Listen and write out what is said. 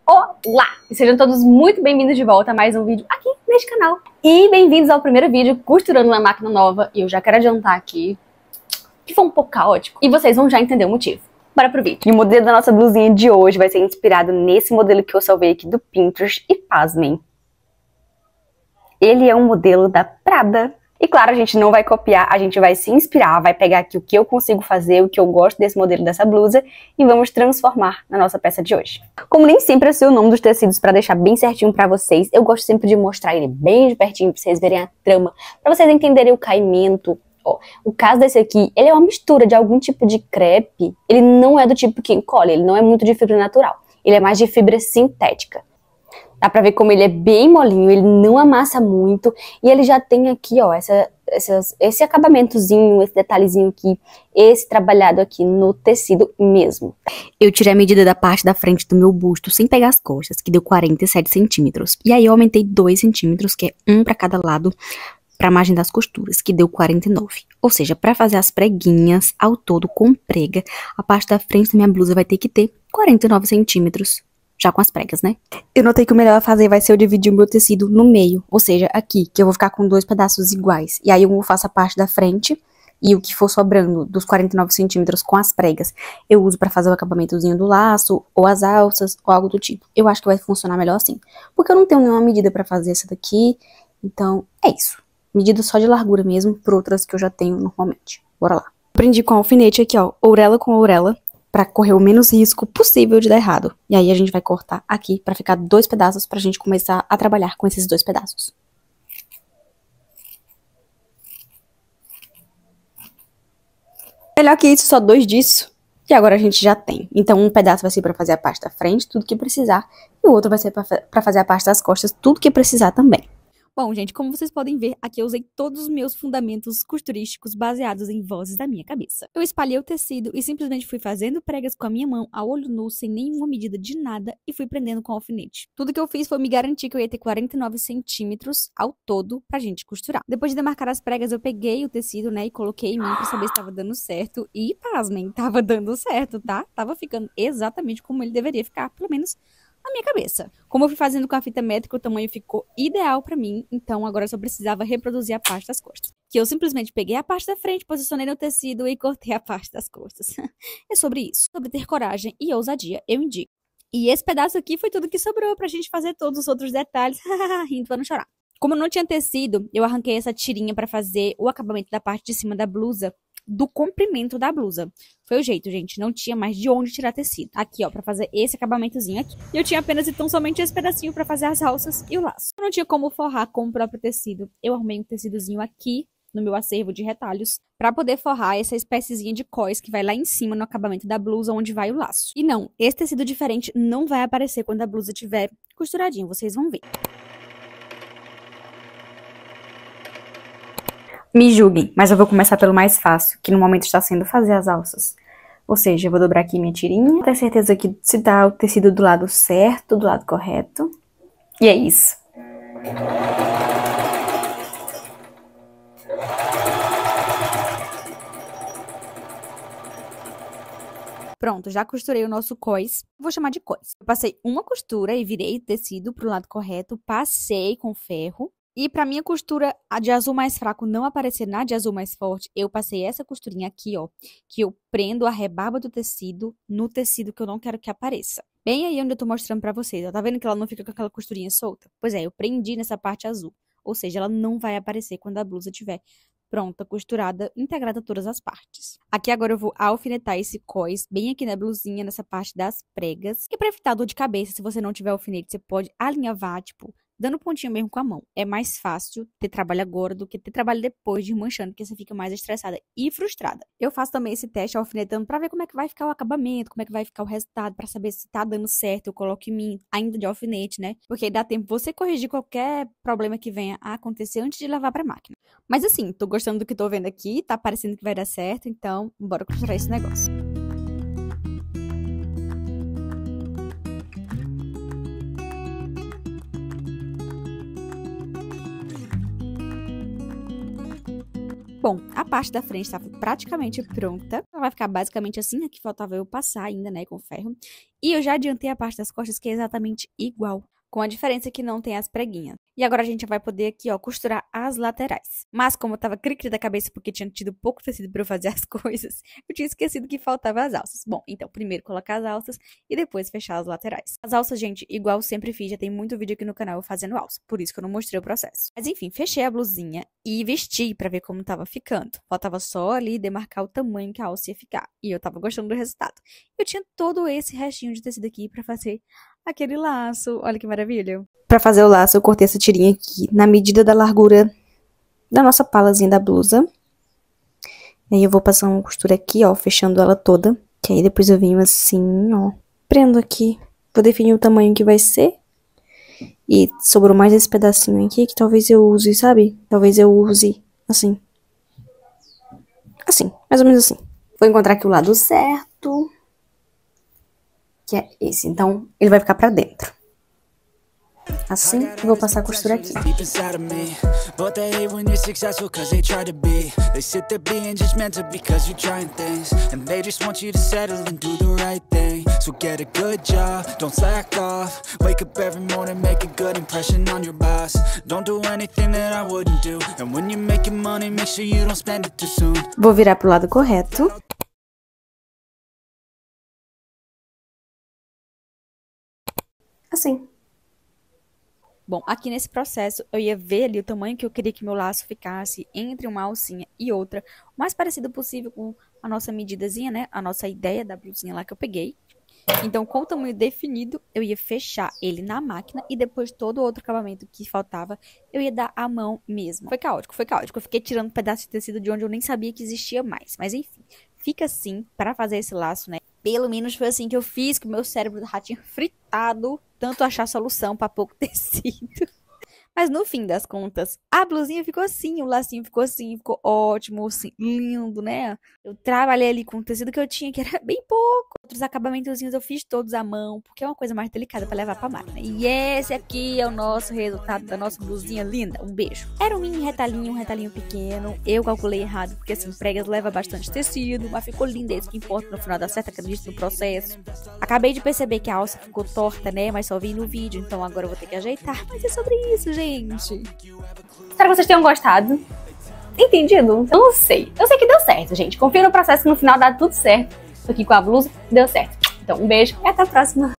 Olá! E sejam todos muito bem-vindos de volta a mais um vídeo aqui neste canal. E bem-vindos ao primeiro vídeo costurando uma máquina nova. E eu já quero adiantar aqui que foi um pouco caótico. E vocês vão já entender o motivo. Bora pro vídeo. E o modelo da nossa blusinha de hoje vai ser inspirado nesse modelo que eu salvei aqui do Pinterest. E pasmem, ele é um modelo da Prada. E claro, a gente não vai copiar, a gente vai se inspirar, vai pegar aqui o que eu consigo fazer, o que eu gosto desse modelo dessa blusa e vamos transformar na nossa peça de hoje. Como nem sempre eu sei o nome dos tecidos para deixar bem certinho pra vocês, eu gosto sempre de mostrar ele bem de pertinho pra vocês verem a trama, pra vocês entenderem o caimento. Ó, o caso desse aqui, ele é uma mistura de algum tipo de crepe, ele não é do tipo que encolhe, ele não é muito de fibra natural, ele é mais de fibra sintética. Dá pra ver como ele é bem molinho, ele não amassa muito e ele já tem aqui, ó, esse acabamentozinho, esse detalhezinho aqui, esse trabalhado aqui no tecido mesmo. Eu tirei a medida da parte da frente do meu busto sem pegar as costas, que deu 47 centímetros. E aí eu aumentei 2 centímetros, que é um pra cada lado, pra margem das costuras, que deu 49. Ou seja, pra fazer as preguinhas ao todo com prega, a parte da frente da minha blusa vai ter que ter 49 centímetros. Já com as pregas, né? Eu notei que o melhor a fazer vai ser eu dividir o meu tecido no meio. Ou seja, aqui, que eu vou ficar com 2 pedaços iguais. E aí eu faço a parte da frente e o que for sobrando dos 49 centímetros com as pregas, eu uso pra fazer o acabamentozinho do laço, ou as alças, ou algo do tipo. Eu acho que vai funcionar melhor assim. Porque eu não tenho nenhuma medida pra fazer essa daqui. Então, é isso. Medida só de largura mesmo, por outras que eu já tenho normalmente. Bora lá. Prendi com alfinete aqui, ó, ourela com ourela, pra correr o menos risco possível de dar errado. E aí a gente vai cortar aqui pra ficar 2 pedaços pra gente começar a trabalhar com esses 2 pedaços. Melhor que isso, só 2 disso. E agora a gente já tem. Então um pedaço vai ser pra fazer a parte da frente, tudo que precisar. E o outro vai ser pra fazer a parte das costas, tudo que precisar também. Bom, gente, como vocês podem ver, aqui eu usei todos os meus fundamentos costurísticos baseados em vozes da minha cabeça. Eu espalhei o tecido e simplesmente fui fazendo pregas com a minha mão, a olho nu, sem nenhuma medida de nada, e fui prendendo com alfinete. Tudo que eu fiz foi me garantir que eu ia ter 49 centímetros ao todo pra gente costurar. Depois de demarcar as pregas, eu peguei o tecido, né, e coloquei em mim pra saber se tava dando certo. E, pasmem, tava dando certo, tá? Tava ficando exatamente como ele deveria ficar, pelo menos na minha cabeça. Como eu fui fazendo com a fita métrica, o tamanho ficou ideal pra mim, então agora eu só precisava reproduzir a parte das costas. Que eu simplesmente peguei a parte da frente, posicionei no tecido e cortei a parte das costas. É sobre isso, sobre ter coragem e ousadia, eu indico. E esse pedaço aqui foi tudo que sobrou pra gente fazer todos os outros detalhes, rindo pra não chorar. Como eu não tinha tecido, eu arranquei essa tirinha pra fazer o acabamento da parte de cima da blusa, do comprimento da blusa. Foi o jeito, gente. Não tinha mais de onde tirar tecido. Aqui, ó, pra fazer esse acabamentozinho aqui. E eu tinha apenas, então, somente esse pedacinho pra fazer as alças e o laço. Eu não tinha como forrar com o próprio tecido. Eu arrumei um tecidozinho aqui no meu acervo de retalhos pra poder forrar essa espéciezinha de cós que vai lá em cima no acabamento da blusa onde vai o laço. E não, esse tecido diferente não vai aparecer quando a blusa estiver costuradinha. Vocês vão ver. Me julguem, mas eu vou começar pelo mais fácil, que no momento está sendo fazer as alças. Ou seja, eu vou dobrar aqui minha tirinha, ter certeza que se dá o tecido do lado certo, do lado correto. E é isso. Pronto, já costurei o nosso cós. Vou chamar de cós. Eu passei uma costura e virei o tecido pro lado correto, passei com ferro. E pra minha costura a de azul mais fraco não aparecer na de azul mais forte, eu passei essa costurinha aqui, ó, que eu prendo a rebarba do tecido no tecido que eu não quero que apareça. Bem aí onde eu tô mostrando pra vocês, ó, tá vendo que ela não fica com aquela costurinha solta? Pois é, eu prendi nessa parte azul, ou seja, ela não vai aparecer quando a blusa estiver pronta, costurada, integrada todas as partes. Aqui agora eu vou alfinetar esse cós bem aqui na blusinha, nessa parte das pregas. E pra evitar dor de cabeça, se você não tiver alfinete, você pode alinhavar, tipo, dando pontinho mesmo com a mão. É mais fácil ter trabalho agora do que ter trabalho depois de ir manchando, porque você fica mais estressada e frustrada. Eu faço também esse teste alfinetando pra ver como é que vai ficar o acabamento, como é que vai ficar o resultado, pra saber se tá dando certo. Eu coloco em mim ainda de alfinete, né? Porque aí dá tempo você corrigir qualquer problema que venha a acontecer antes de levar pra máquina. Mas assim, tô gostando do que tô vendo aqui, tá parecendo que vai dar certo, então bora costurar esse negócio. Bom, a parte da frente estava praticamente pronta. Ela vai ficar basicamente assim, aqui faltava eu passar ainda, né, com ferro. E eu já adiantei a parte das costas, que é exatamente igual, com a diferença que não tem as preguinhas. E agora a gente vai poder aqui, ó, costurar as laterais. Mas como eu tava cri-cri da cabeça porque tinha tido pouco tecido pra eu fazer as coisas, eu tinha esquecido que faltava as alças. Bom, então primeiro colocar as alças e depois fechar as laterais. As alças, gente, igual eu sempre fiz, já tem muito vídeo aqui no canal eu fazendo alça, por isso que eu não mostrei o processo. Mas enfim, fechei a blusinha e vesti pra ver como tava ficando. Faltava só ali demarcar o tamanho que a alça ia ficar. E eu tava gostando do resultado. Eu tinha todo esse restinho de tecido aqui pra fazer aquele laço. Olha que maravilha. Pra fazer o laço, eu cortei essa tirinha aqui na medida da largura da nossa palazinha da blusa. E aí eu vou passar uma costura aqui, ó, fechando ela toda. Que aí depois eu venho assim, ó, prendo aqui. Vou definir o tamanho que vai ser. E sobrou mais esse pedacinho aqui que talvez eu use, sabe? Talvez eu use assim. Assim, mais ou menos assim. Vou encontrar aqui o lado certo. Que é esse. Então, ele vai ficar pra dentro. Assim, eu vou passar a costura aqui. Vou virar pro lado correto. Assim. Bom, aqui nesse processo, eu ia ver ali o tamanho que eu queria que meu laço ficasse entre uma alcinha e outra, o mais parecido possível com a nossa medidazinha, né? A nossa ideia da blusinha lá que eu peguei. Então, com o tamanho definido, eu ia fechar ele na máquina e depois todo o outro acabamento que faltava, eu ia dar à mão mesmo. Foi caótico, foi caótico. Eu fiquei tirando pedaço de tecido de onde eu nem sabia que existia mais. Mas enfim, fica assim para fazer esse laço, né? Pelo menos foi assim que eu fiz, que o meu cérebro já tinha fritado tanto achar solução para pouco tecido. Mas no fim das contas, a blusinha ficou assim, o lacinho ficou assim, ficou ótimo, assim, lindo, né? Eu trabalhei ali com o tecido que eu tinha, que era bem pouco. Outros acabamentozinhos eu fiz todos à mão, porque é uma coisa mais delicada pra levar pra máquina. E esse aqui é o nosso resultado da nossa blusinha linda. Um beijo. Era um mini retalhinho, um retalhinho pequeno. Eu calculei errado, porque assim, pregas leva bastante tecido, mas ficou lindo, é isso que importa no final, dá certo, acredito no processo. Acabei de perceber que a alça ficou torta, né? Mas só vi no vídeo, então agora eu vou ter que ajeitar. Mas é sobre isso, gente. Espero que vocês tenham gostado. Entendido? Eu não sei. Eu sei que deu certo, gente. Confia no processo que no final dá tudo certo. Tô aqui com a blusa, deu certo. Então, um beijo e até a próxima.